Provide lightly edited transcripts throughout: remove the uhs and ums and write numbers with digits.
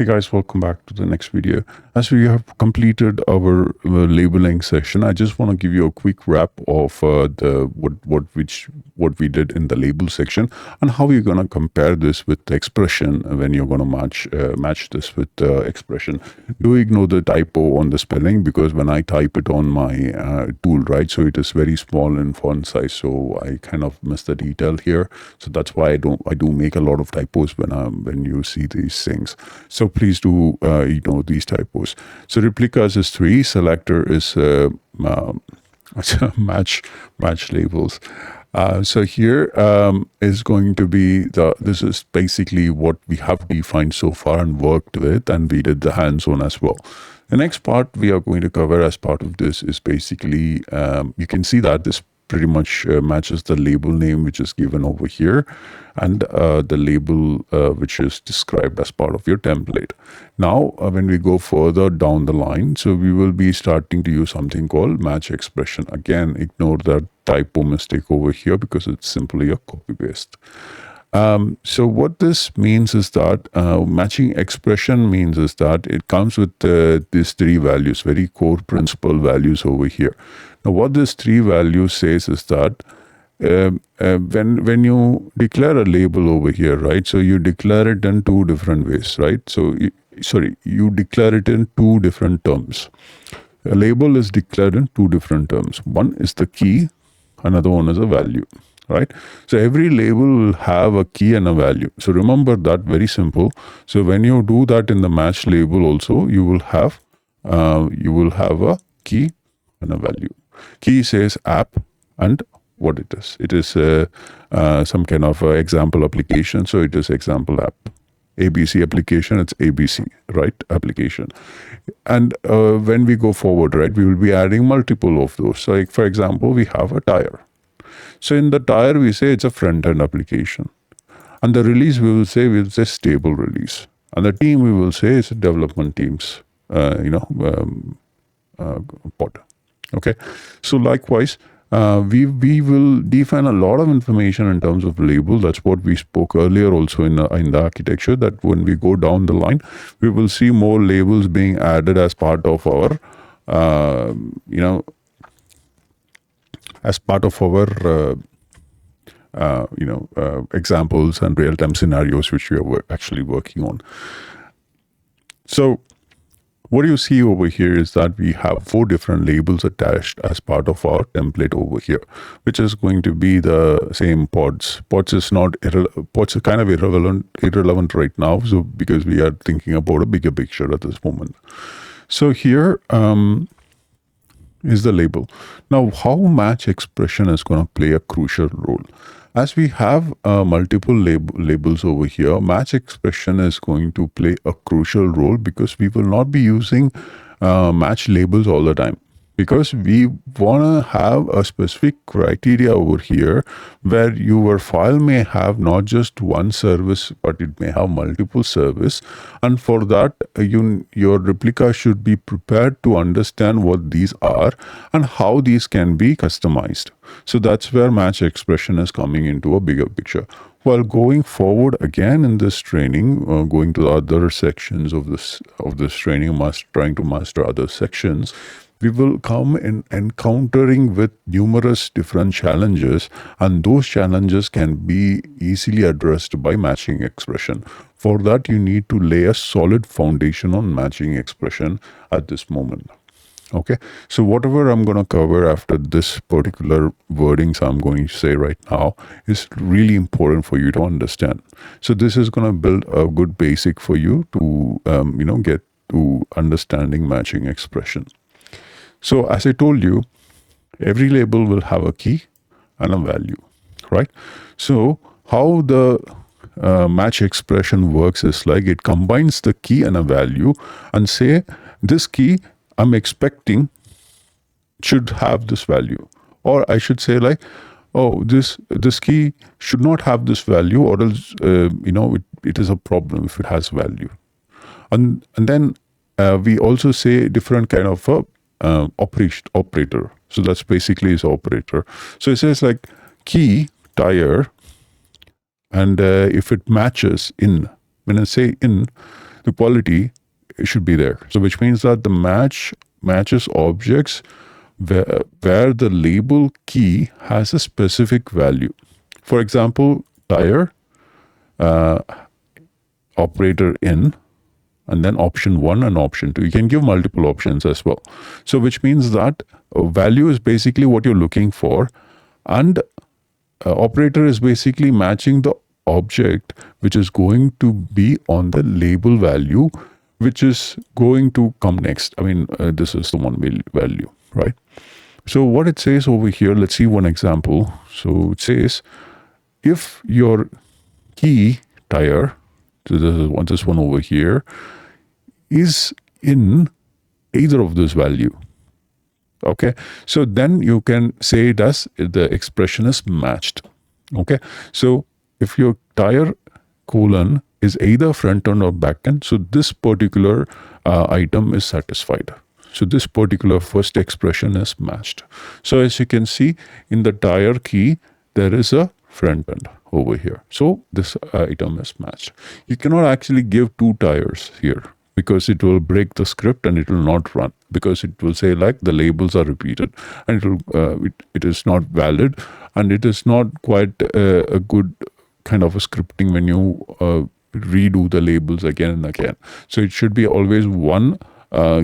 Hey guys, welcome back to the next video. As we have completed our labeling session, I just want to give you a quick wrap of what we did in the label section and how you're going to compare this with the expression when you're going to match this with expression. Do ignore the typo on the spelling because when I type it on my tool, right, so it is very small in font size, so I kind of miss the detail here. So that's why I do make a lot of typos when you see these things. So please do ignore these typos. So replicas is 3, selector is match labels. So here is going to be this is basically what we have defined so far and worked with, and we did the hands-on as well. The next part we are going to cover as part of this is basically, you can see that this pretty much matches the label name which is given over here and the label which is described as part of your template. Now when we go further down the line, so we will be starting to use something called match expression. Again, ignore that typo mistake over here because it's simply a copy paste. So what this means is that matching expression means is that it comes with these 3 values, very core principal values over here. Now what this 3 values says is that when you declare a label over here, right, so you declare it in 2 different ways, right? So you declare it in 2 different terms. A label is declared in 2 different terms. One is the key, another one is a value. Right? So every label will have a key and a value. So remember that, very simple. So when you do that in the match label also, you will have a key and a value. Key says app and what it is. It is some kind of example application. So it is example app. ABC application, it's ABC, right? Application. And when we go forward, right, we will be adding multiple of those. So like, for example, we have a tire. So in the tire, we say it's a front-end application. And the release, we'll say stable release. And the team, we will say it's a development teams, pod. Okay. So likewise, we will define a lot of information in terms of label. That's what we spoke earlier also in the architecture, that when we go down the line, we will see more labels being added as part of our, as part of our, examples and real-time scenarios which we are actually working on. So what you see over here is that we have 4 different labels attached as part of our template over here, which is going to be the same pods. Pods is pods are kind of irrelevant right now, so because we are thinking about a bigger picture at this moment. So here, is the label. Now, how match expression is going to play a crucial role. As we have multiple labels over here, match expression is going to play a crucial role because we will not be using match labels all the time. Because we want to have a specific criteria over here where your file may have not just one service, but it may have multiple service. And for that, your replica should be prepared to understand what these are and how these can be customized. So that's where match expression is coming into a bigger picture. While going forward again in this training, going to the other sections of this training, trying to master other sections, we will come in encountering with numerous different challenges, and those challenges can be easily addressed by matching expression. For that, you need to lay a solid foundation on matching expression at this moment. Okay, so whatever I'm going to cover after this particular wordings I'm going to say right now is really important for you to understand. So this is going to build a good basic for you to, get to understanding matching expression. So as I told you, every label will have a key and a value, right? So how the match expression works is like it combines the key and a value and say this key I'm expecting should have this value. Or I should say like, oh, this key should not have this value, or else, it is a problem if it has value. And then we also say different kind of a operator. So that's basically his operator. So it says like key, tire, and if it matches in when I say in, the quality should be there. So which means that the matches objects where the label key has a specific value. For example, tire, operator in, and then option 1 and option 2. You can give multiple options as well. So which means that value is basically what you're looking for, and operator is basically matching the object which is going to be on the label value, which is going to come next. I mean, this is the one value, right? So what it says over here, let's see one example. So it says, if your key tire, so this one over here, is in either of this value, okay, so then you can say it as the expression is matched. Okay, so if your tire colon is either front end or back end, so this particular item is satisfied. So this particular first expression is matched. So as you can see in the tire key, there is a front end over here. So this item is matched. You cannot actually give 2 tires here, because it will break the script and it will not run, because it will say like the labels are repeated, and it is not valid, and it is not quite a good kind of a scripting when you redo the labels again and again. So it should be always one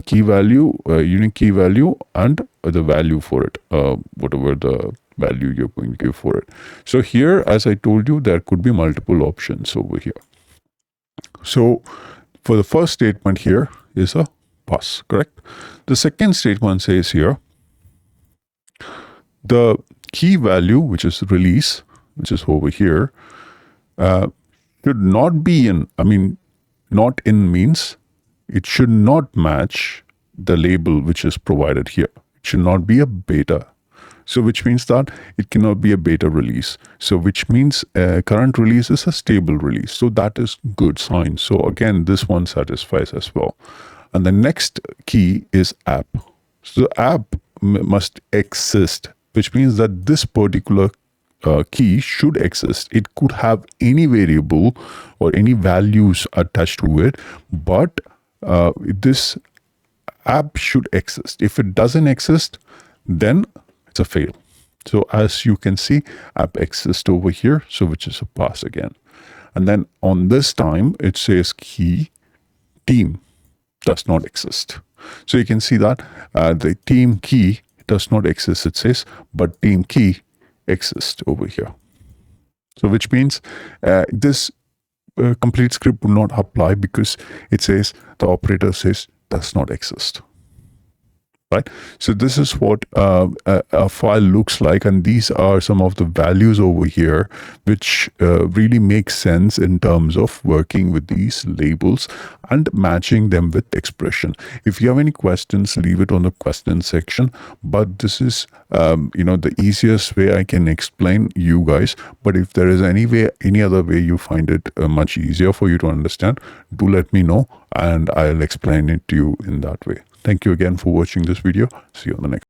key value, unique key value, and the value for it, whatever the value you're going to give for it. So here, as I told you, there could be multiple options over here. So for the first statement here is a pass, correct? The second statement says here, the key value, which is release, which is over here, should not be in. I mean, not in means it should not match the label which is provided here. It should not be a beta. So which means that it cannot be a beta release. So which means current release is a stable release. So that is good sign. So again, this one satisfies as well. And the next key is app. So the app must exist, which means that this particular key should exist. It could have any variable or any values attached to it, but this app should exist. If it doesn't exist, then it's a fail. So as you can see, app exists over here, so which is a pass again. And then on this time, it says key team does not exist. So you can see that the team key does not exist, it says, but team key exists over here. So which means this complete script will not apply, because it says the operator says does not exist. Right. So this is what a file looks like, and these are some of the values over here which really make sense in terms of working with these labels and matching them with expression. If you have any questions, leave it on the question section. But this is the easiest way I can explain you guys. But if there is any other way you find it much easier for you to understand, do let me know, and I'll explain it to you in that way. Thank you again for watching this video. See you on the next.